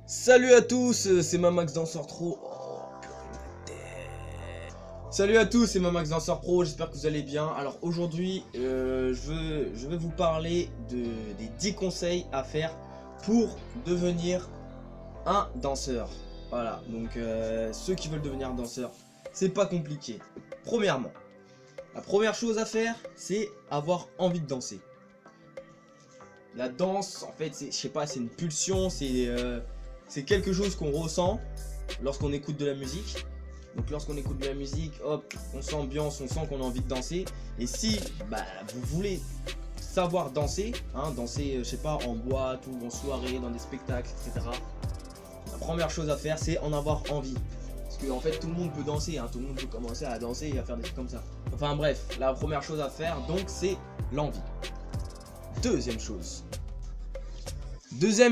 Salut à tous, c'est Mamax Danseur Pro. Salut à tous, c'est Mamax Danseur Pro, j'espère que vous allez bien. Alors aujourd'hui, je vais vous parler des 10 conseils à faire pour devenir un danseur. Voilà, donc ceux qui veulent devenir danseur, c'est pas compliqué. Premièrement, la première chose à faire, c'est avoir envie de danser. La danse, en fait, je sais pas, c'est une pulsion, c'est quelque chose qu'on ressent lorsqu'on écoute de la musique. Donc lorsqu'on écoute de la musique, hop, on s'ambiance, on sent qu'on a envie de danser. Et si vous voulez savoir danser, danser, je sais pas, en boîte ou en soirée, dans des spectacles, etc. La première chose à faire, c'est en avoir envie. Parce que en fait, tout le monde peut danser, tout le monde peut commencer à danser et à faire des trucs comme ça. Enfin bref, la première chose à faire, donc, c'est l'envie. Deuxième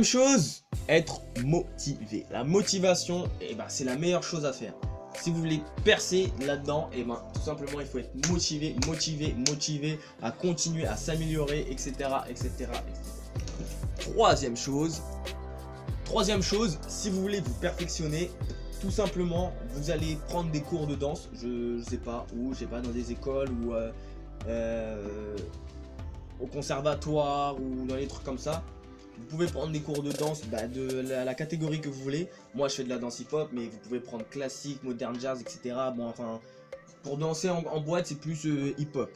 chose, être motivé. La motivation, c'est la meilleure chose à faire. Si vous voulez percer là-dedans, tout simplement il faut être motivé à continuer à s'améliorer, etc. Troisième chose, si vous voulez vous perfectionner, tout simplement vous allez prendre des cours de danse, je sais pas où, dans des écoles ou au conservatoire ou dans les trucs comme ça. Vous pouvez prendre des cours de danse de la catégorie que vous voulez. Moi je fais de la danse hip-hop, mais vous pouvez prendre classique, moderne jazz, etc. Bon, enfin, pour danser en boîte, c'est plus hip-hop,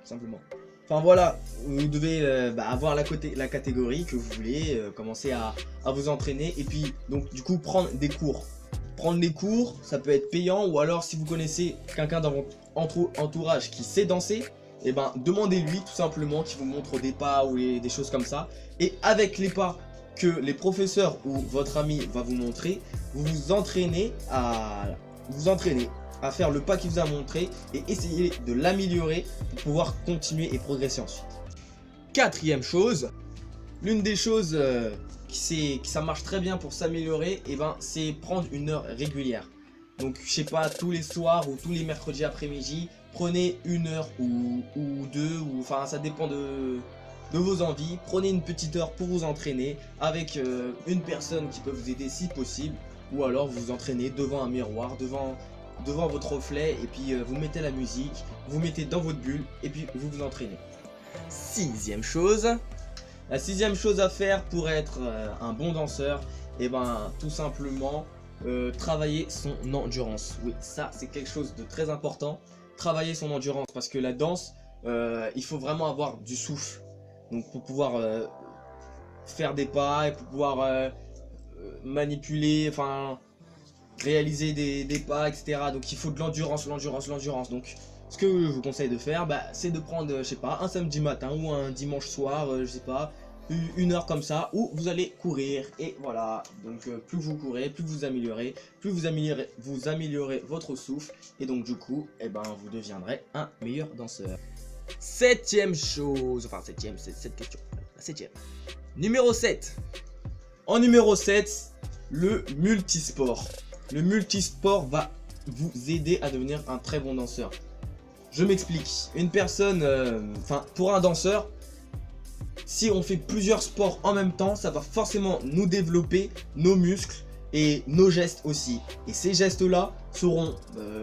simplement. Enfin voilà, vous devez avoir la catégorie que vous voulez, commencer à vous entraîner. Et puis, donc du coup, prendre des cours. Prendre des cours, ça peut être payant, ou alors si vous connaissez quelqu'un dans votre entourage qui sait danser, demandez-lui tout simplement qu'il vous montre des pas ou des choses comme ça. Et avec les pas que les professeurs ou votre ami va vous montrer, vous vous entraînez à faire le pas qu'il vous a montré et essayer de l'améliorer pour pouvoir continuer et progresser ensuite. Quatrième chose, l'une des choses ça marche très bien pour s'améliorer, c'est prendre une heure régulière. Donc je sais pas, tous les soirs ou tous les mercredis après-midi, prenez une heure ou deux, enfin ça dépend de vos envies. Prenez une petite heure pour vous entraîner avec une personne qui peut vous aider si possible, ou alors vous vous entraînez devant un miroir, devant votre reflet, et puis vous mettez la musique, vous mettez dans votre bulle et puis vous vous entraînez. La sixième chose à faire pour être un bon danseur, tout simplement travailler son endurance. Oui, ça c'est quelque chose de très important. Travailler son endurance, parce que la danse, il faut vraiment avoir du souffle. Donc pour pouvoir faire des pas et pour pouvoir manipuler, enfin réaliser des pas, etc. Donc il faut de l'endurance. Donc ce que je vous conseille de faire, c'est de prendre, je sais pas, un samedi matin ou un dimanche soir, je sais pas, une heure comme ça où vous allez courir. Et voilà, donc plus vous courez, plus vous améliorez, vous améliorez votre souffle, et donc du coup vous deviendrez un meilleur danseur. Septième chose, enfin septième, c'est cette question, la septième. Numéro 7. En numéro 7, le multisport. Le multisport va vous aider à devenir un très bon danseur. Je m'explique. Une personne, pour un danseur, si on fait plusieurs sports en même temps, ça va forcément nous développer nos muscles et nos gestes aussi. Et ces gestes-là seront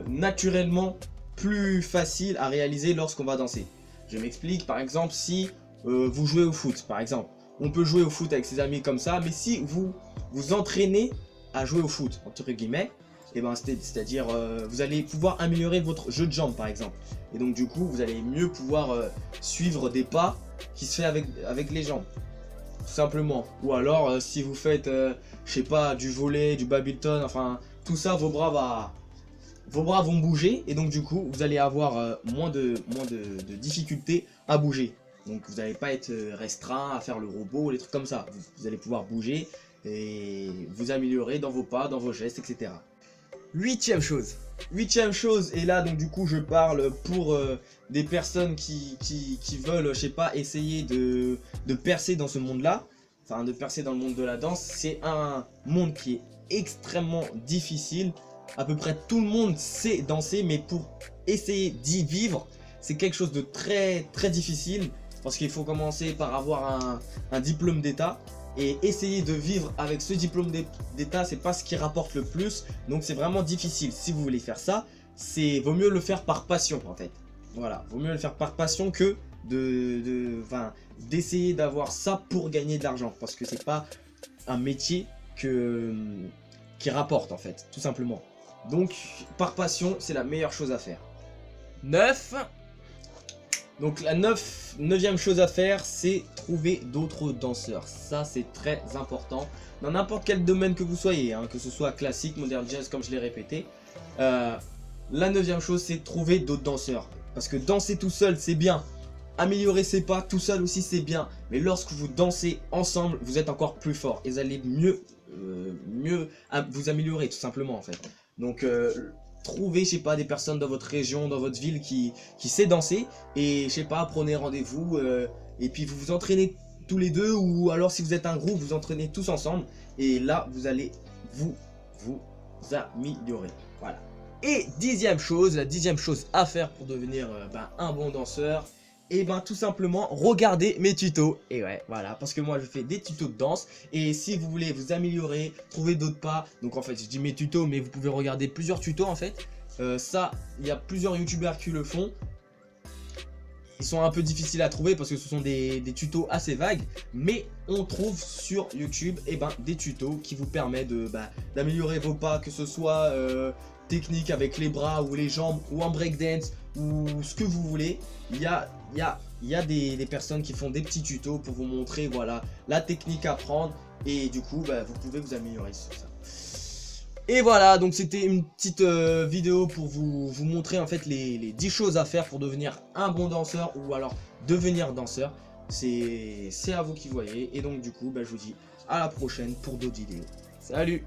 naturellement plus faciles à réaliser lorsqu'on va danser. Je m'explique, par exemple, si vous jouez au foot, par exemple. On peut jouer au foot avec ses amis comme ça, mais si vous vous entraînez à jouer au foot, entre guillemets, c'est-à-dire vous allez pouvoir améliorer votre jeu de jambes, par exemple. Et donc du coup, vous allez mieux pouvoir suivre des pas qui se fait avec les jambes, tout simplement. Ou alors si vous faites je sais pas, du volley, du badminton, enfin tout ça, vos bras vont bouger, et donc du coup vous allez avoir moins de difficultés à bouger. Donc vous n'allez pas être restreint à faire le robot, les trucs comme ça. Vous allez pouvoir bouger et vous améliorer dans vos pas, dans vos gestes, etc. Huitième chose, et là donc du coup je parle pour des personnes qui veulent, je sais pas, essayer de percer dans ce monde-là, enfin de percer dans le monde de la danse. C'est un monde qui est extrêmement difficile. À peu près tout le monde sait danser, mais pour essayer d'y vivre, c'est quelque chose de très très difficile, parce qu'il faut commencer par avoir un diplôme d'état. Et essayer de vivre avec ce diplôme d'état, c'est pas ce qui rapporte le plus. Donc c'est vraiment difficile. Si vous voulez faire ça, vaut mieux le faire par passion en fait. Voilà, vaut mieux le faire par passion que d'essayer d'avoir ça pour gagner de l'argent. Parce que c'est pas un métier qui rapporte en fait, tout simplement. Donc par passion, c'est la meilleure chose à faire. 9. Donc la neuvième chose à faire, c'est trouver d'autres danseurs. Ça c'est très important. Dans n'importe quel domaine que vous soyez, hein, que ce soit classique, modern jazz comme je l'ai répété. La neuvième chose, c'est trouver d'autres danseurs. Parce que danser tout seul, c'est bien. Améliorer ses pas tout seul aussi, c'est bien. Mais lorsque vous dansez ensemble, vous êtes encore plus fort. Et vous allez mieux vous améliorer tout simplement en fait. Donc trouvez, je sais pas, des personnes dans votre région, dans votre ville qui sait danser. Et je sais pas, prenez rendez-vous et puis vous vous entraînez tous les deux. Ou alors si vous êtes un groupe, vous entraînez tous ensemble. Et là, vous allez vous améliorer. Voilà. Et la dixième chose à faire pour devenir un bon danseur, et tout simplement regarder mes tutos. Et ouais, voilà, parce que moi je fais des tutos de danse. Et si vous voulez vous améliorer, trouver d'autres pas, donc en fait je dis mes tutos, mais vous pouvez regarder plusieurs tutos en fait. Ça, il y a plusieurs youtubeurs qui le font. Ils sont un peu difficiles à trouver parce que ce sont des tutos assez vagues. Mais on trouve sur YouTube des tutos qui vous permettent d'améliorer vos pas, que ce soit technique avec les bras ou les jambes ou en breakdance ou ce que vous voulez. Il y a des personnes qui font des petits tutos pour vous montrer voilà, la technique à prendre. Et du coup, vous pouvez vous améliorer sur ça. Et voilà, donc c'était une petite vidéo pour vous montrer en fait les 10 choses à faire pour devenir un bon danseur ou alors devenir danseur. C'est à vous qui voyez. Et donc du coup, je vous dis à la prochaine pour d'autres vidéos. Salut!